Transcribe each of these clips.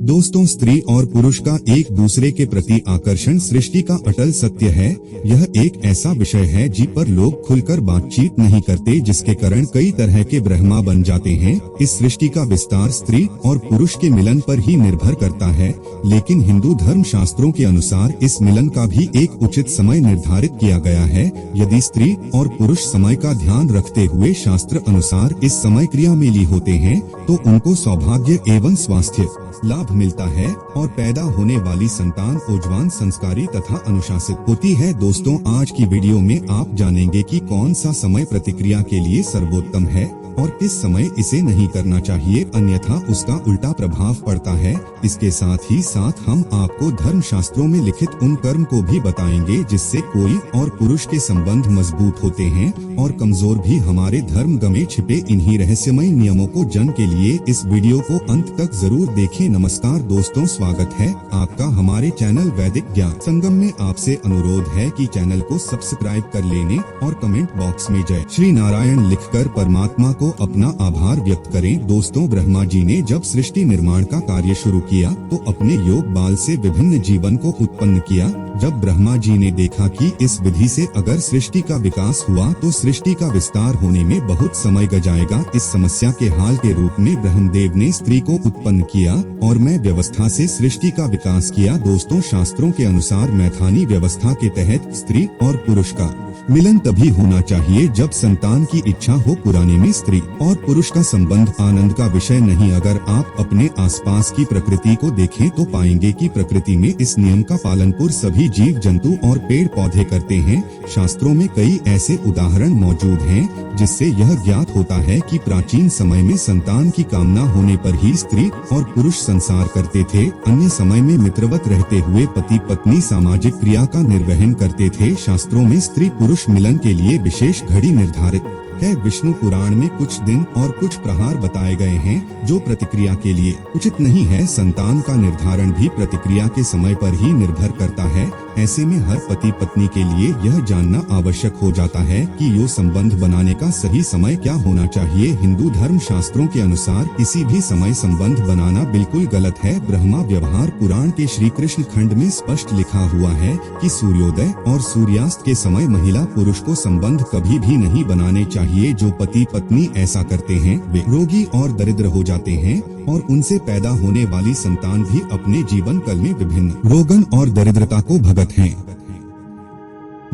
दोस्तों, स्त्री और पुरुष का एक दूसरे के प्रति आकर्षण सृष्टि का अटल सत्य है। यह एक ऐसा विषय है जिस पर लोग खुलकर बातचीत नहीं करते, जिसके कारण कई तरह के ब्रह्मा बन जाते हैं। इस सृष्टि का विस्तार स्त्री और पुरुष के मिलन पर ही निर्भर करता है, लेकिन हिंदू धर्म शास्त्रों के अनुसार इस मिलन का भी एक उचित समय निर्धारित किया गया है। यदि स्त्री और पुरुष समय का ध्यान रखते हुए शास्त्र अनुसार इस समय क्रिया में ली होते हैं, तो उनको सौभाग्य एवं स्वास्थ्य लाभ मिलता है और पैदा होने वाली संतान ऊर्जावान, संस्कारी तथा अनुशासित होती है। दोस्तों, आज की वीडियो में आप जानेंगे कि कौन सा समय प्रतिक्रिया के लिए सर्वोत्तम है और किस समय इसे नहीं करना चाहिए, अन्यथा उसका उल्टा प्रभाव पड़ता है। इसके साथ ही साथ हम आपको धर्म शास्त्रों में लिखित उन कर्म को भी बताएंगे जिससे कोई और पुरुष के संबंध मजबूत होते हैं और कमजोर भी। हमारे धर्म में छिपे इन्हीं रहस्यमय नियमों को जानने के लिए इस वीडियो को अंत तक जरूर देखें। नमस्कार दोस्तों, स्वागत है आपका हमारे चैनल वैदिक ज्ञान संगम में। आपसे अनुरोध है कि चैनल को सब्सक्राइब कर लेने और कमेंट बॉक्स में जय श्री नारायण लिखकर परमात्मा को अपना आभार व्यक्त करें। दोस्तों, ब्रह्मा जी ने जब सृष्टि निर्माण का कार्य शुरू किया तो अपने योग बाल से विभिन्न जीवन को उत्पन्न किया। जब ब्रह्मा जी ने देखा कि इस विधि से अगर सृष्टि का विकास हुआ तो सृष्टि का विस्तार होने में बहुत समय लग जाएगा, इस समस्या के हाल के रूप में ब्रह्मदेव ने स्त्री को उत्पन्न किया और मैं व्यवस्था से सृष्टि का विकास किया। दोस्तों, शास्त्रों के अनुसार मैथानी व्यवस्था के तहत स्त्री और पुरुष का मिलन तभी होना चाहिए जब संतान की इच्छा हो। पुराने में स्त्री और पुरुष का संबंध आनंद का विषय नहीं। अगर आप अपने आसपास की प्रकृति को देखें तो पाएंगे कि प्रकृति में इस नियम का पालन सभी जीव जंतु और पेड़ पौधे करते हैं। शास्त्रों में कई ऐसे उदाहरण मौजूद हैं जिससे यह ज्ञात होता है कि प्राचीन समय में संतान की कामना होने पर ही स्त्री और पुरुष संसार करते थे। अन्य समय में मित्रवत रहते हुए पति पत्नी सामाजिक क्रिया का निर्वहन करते थे। शास्त्रों में स्त्री पुरुष मिलन के लिए विशेष घड़ी निर्धारित है। विष्णु पुराण में कुछ दिन और कुछ प्रहार बताए गए हैं जो प्रतिक्रिया के लिए उचित नहीं है। संतान का निर्धारण भी प्रतिक्रिया के समय पर ही निर्भर करता है। ऐसे में हर पति पत्नी के लिए यह जानना आवश्यक हो जाता है कि यो संबंध बनाने का सही समय क्या होना चाहिए। हिंदू धर्म शास्त्रों के अनुसार किसी भी समय संबंध बनाना बिल्कुल गलत है। ब्रह्मा व्यवहार पुराण के श्री कृष्ण खंड में स्पष्ट लिखा हुआ है कि सूर्योदय और सूर्यास्त के समय महिला पुरुष को संबंध कभी भी नहीं बनाने चाहिए। जो पति पत्नी ऐसा करते हैं वे रोगी और दरिद्र हो जाते हैं और उनसे पैदा होने वाली संतान भी अपने जीवन काल में विभिन्न रोगन और दरिद्रता को भुगतते हैं।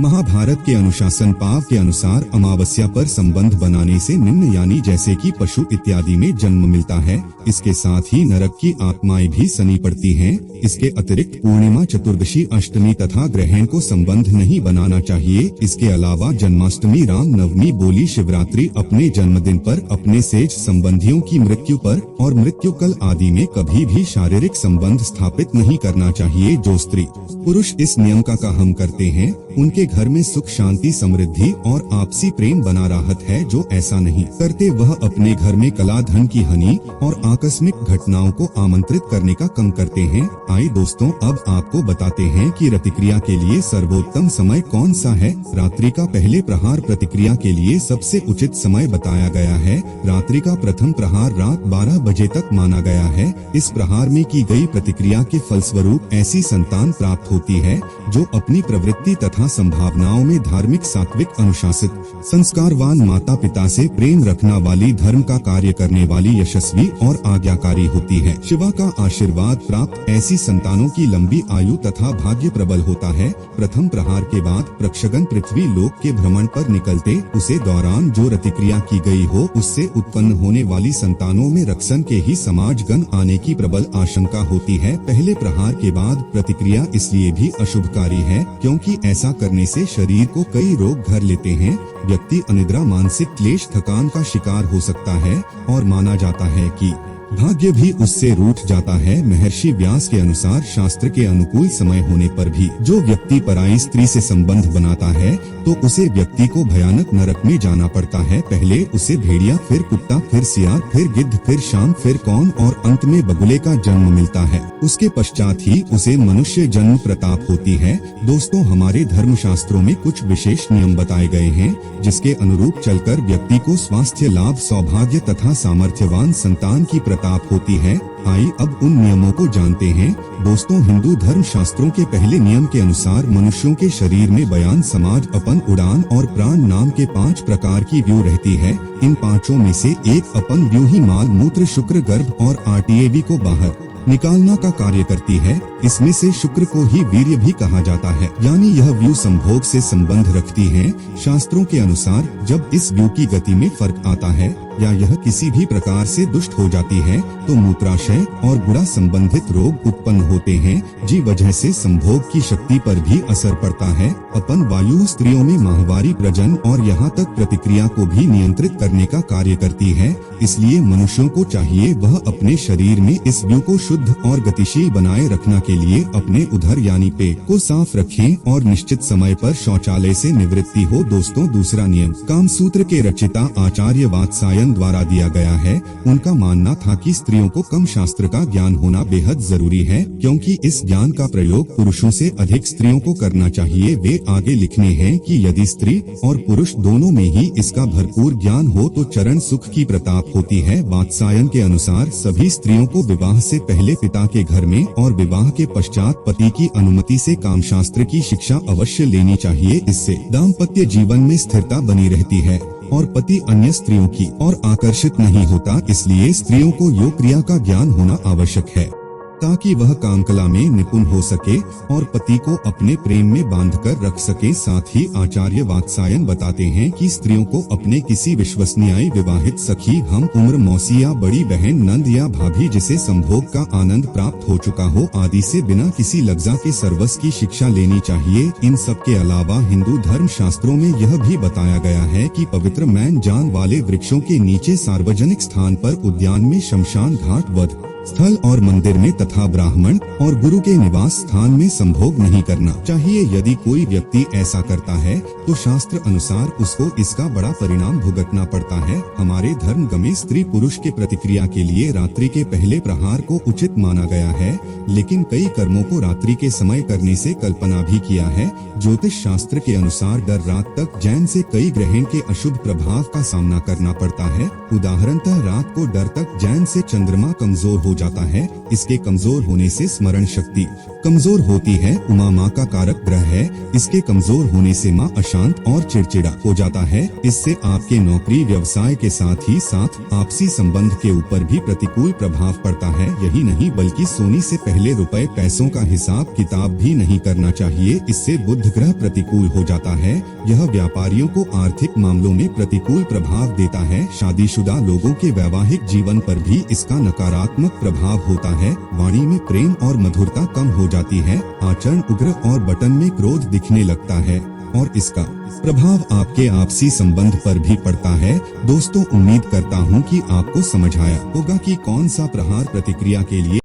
महाभारत के अनुशासन पाव के अनुसार अमावस्या पर संबंध बनाने से निम्न यानी जैसे कि पशु इत्यादि में जन्म मिलता है। इसके साथ ही नरक की आत्माएं भी सनी पड़ती हैं। इसके अतिरिक्त पूर्णिमा, चतुर्दशी, अष्टमी तथा ग्रहण को संबंध नहीं बनाना चाहिए। इसके अलावा जन्माष्टमी, राम नवमी, बोली, शिवरात्रि, अपने जन्मदिन पर, अपने सेज संबंधियों की मृत्यु पर और मृत्युकाल आदि में कभी भी शारीरिक संबंध स्थापित नहीं करना चाहिए। जो स्त्री पुरुष इस नियम का काम करते हैं उनके घर में सुख, शांति, समृद्धि और आपसी प्रेम बना रहता है। जो ऐसा नहीं करते वह अपने घर में कला, धन की हानि और आकस्मिक घटनाओं को आमंत्रित करने का काम करते हैं। आइए दोस्तों, अब आपको बताते हैं कि प्रतिक्रिया के लिए सर्वोत्तम समय कौन सा है। रात्रि का पहले प्रहार प्रतिक्रिया के लिए सबसे उचित समय बताया गया है। रात्रि का प्रथम प्रहार रात 12 बजे तक माना गया है। इस प्रहार में की गई प्रतिक्रिया के फलस्वरूप ऐसी संतान प्राप्त होती है जो अपनी प्रवृत्ति तथा संभावनाओं में धार्मिक, सात्विक, अनुशासित, संस्कारवान, माता पिता से प्रेम रखना वाली, धर्म का कार्य करने वाली, यशस्वी और आज्ञाकारी होती है। शिवा का आशीर्वाद प्राप्त ऐसी संतानों की लंबी आयु तथा भाग्य प्रबल होता है। प्रथम प्रहार के बाद प्रक्षगन पृथ्वी लोक के भ्रमण पर निकलते उसे दौरान जो प्रतिक्रिया की गई हो उससे उत्पन्न होने वाली संतानों में रक्षण के ही समाजगण आने की प्रबल आशंका होती है। पहले प्रहार के बाद प्रतिक्रिया इसलिए भी अशुभकारी है क्योंकि ऐसा करने से शरीर को कई रोग घर लेते हैं। व्यक्ति अनिद्रा, मानसिक क्लेश, थकान का शिकार हो सकता है और माना जाता है कि भाग्य भी उससे रूठ जाता है। महर्षि व्यास के अनुसार शास्त्र के अनुकूल समय होने पर भी जो व्यक्ति पराई स्त्री से संबंध बनाता है तो उसे व्यक्ति को भयानक नरक में जाना पड़ता है। पहले उसे भेड़िया, फिर कुत्ता, फिर सियार, फिर गिद्ध, फिर शाम, फिर कौन और अंत में बगुले का जन्म मिलता है। उसके पश्चात ही उसे मनुष्य जन्म प्रताप होती है। दोस्तों, हमारे धर्म शास्त्रों में कुछ विशेष नियम बताए गए हैं जिसके अनुरूप चलकर व्यक्ति को स्वास्थ्य लाभ, सौभाग्य तथा सामर्थ्यवान संतान की प्रताप होती है। आई अब उन नियमों को जानते हैं। दोस्तों, हिंदू धर्म शास्त्रों के पहले नियम के अनुसार मनुष्यों के शरीर में बयान, समाज, अपन, उड़ान और प्राण नाम के 5 प्रकार की व्यू रहती है। इन पांचों में से एक अपन व्यू ही माल, मूत्र, शुक्र, गर्भ और आरटीएवी को बाहर निकालना का कार्य करती है। इसमें से शुक्र को ही वीर्य भी कहा जाता है, यानी यह व्यू संभोग से संबंध रखती है। शास्त्रों के अनुसार जब इस व्यू की गति में फर्क आता है या यह किसी भी प्रकार से दुष्ट हो जाती है तो मूत्राशय और गुड़ा संबंधित रोग उत्पन्न होते हैं। जी वजह से संभोग की शक्ति पर भी असर पड़ता है। अपन वायु स्त्रियों में माहवारी, प्रजन और यहाँ तक प्रतिक्रिया को भी नियंत्रित करने का कार्य करती है। इसलिए मनुष्यों को चाहिए वह अपने शरीर में इस व्यू को शुद्ध और गतिशील बनाए रखना के लिए अपने उधर यानी पेट को साफ रखें और निश्चित समय पर शौचालय से निवृत्ति हो। दोस्तों, दूसरा नियम कामसूत्र के रचयिता आचार्य वात्सायन द्वारा दिया गया है। उनका मानना था कि स्त्रियों को कम शास्त्र का ज्ञान होना बेहद जरूरी है, क्योंकि इस ज्ञान का प्रयोग पुरुषों से अधिक स्त्रियों को करना चाहिए। वे आगे लिखने हैं कि यदि स्त्री और पुरुष दोनों में ही इसका भरपूर ज्ञान हो तो चरण सुख की प्रताप होती है। वात्सायन के अनुसार सभी स्त्रियों को विवाह से पहले पिता के घर में और विवाह के पश्चात पति की अनुमति से कामशास्त्र की शिक्षा अवश्य लेनी चाहिए। इससे दाम्पत्य जीवन में स्थिरता बनी रहती है और पति अन्य स्त्रियों की ओर आकर्षित नहीं होता। इसलिए स्त्रियों को योग क्रिया का ज्ञान होना आवश्यक है ताकि वह कामकला में निपुण हो सके और पति को अपने प्रेम में बांधकर रख सके। साथ ही आचार्य वात्सायन बताते हैं कि स्त्रियों को अपने किसी विश्वसनीय विवाहित सखी, हम उम्र, मौसी या बड़ी बहन, नंद या भाभी जिसे संभोग का आनंद प्राप्त हो चुका हो आदि से बिना किसी लज्जा के सर्वस्व की शिक्षा लेनी चाहिए। इन सब के अलावा हिंदू धर्म शास्त्रों में यह भी बताया गया है कि पवित्र मैन जान वाले वृक्षों के नीचे, सार्वजनिक स्थान पर, उद्यान में, शमशान घाट, वध स्थल और मंदिर में तथा ब्राह्मण और गुरु के निवास स्थान में संभोग नहीं करना चाहिए। यदि कोई व्यक्ति ऐसा करता है तो शास्त्र अनुसार उसको इसका बड़ा परिणाम भुगतना पड़ता है। हमारे धर्म में स्त्री पुरुष के प्रतिक्रिया के लिए रात्रि के पहले प्रहार को उचित माना गया है, लेकिन कई कर्मों को रात्रि के समय करने से कल्पना भी किया है। ज्योतिष शास्त्र के अनुसार डर रात तक जैन से कई ग्रहण के अशुभ प्रभाव का सामना करना पड़ता है। उदाहरणतः रात को डर तक जैन से चंद्रमा कमजोर हो जाता है। इसके कमजोर होने से स्मरण शक्ति कमजोर होती है। उमा माँ का कारक ग्रह है। इसके कमजोर होने से माँ अशांत और चिड़चिड़ा हो जाता है। इससे आपके नौकरी व्यवसाय के साथ ही साथ आपसी संबंध के ऊपर भी प्रतिकूल प्रभाव पड़ता है। यही नहीं बल्कि सोने से पहले रुपए पैसों का हिसाब किताब भी नहीं करना चाहिए। इससे बुध ग्रह प्रतिकूल हो जाता है। यह व्यापारियों को आर्थिक मामलों में प्रतिकूल प्रभाव देता है। शादीशुदा लोगों के वैवाहिक जीवन पर भी इसका नकारात्मक प्रभाव होता है। वाणी में प्रेम और मधुरता कम हो जाती है। आचरण उग्र और बटन में क्रोध दिखने लगता है और इसका प्रभाव आपके आपसी संबंध पर भी पड़ता है। दोस्तों, उम्मीद करता हूँ कि आपको समझ आया होगा कि कौन सा प्रहार प्रतिक्रिया के लिए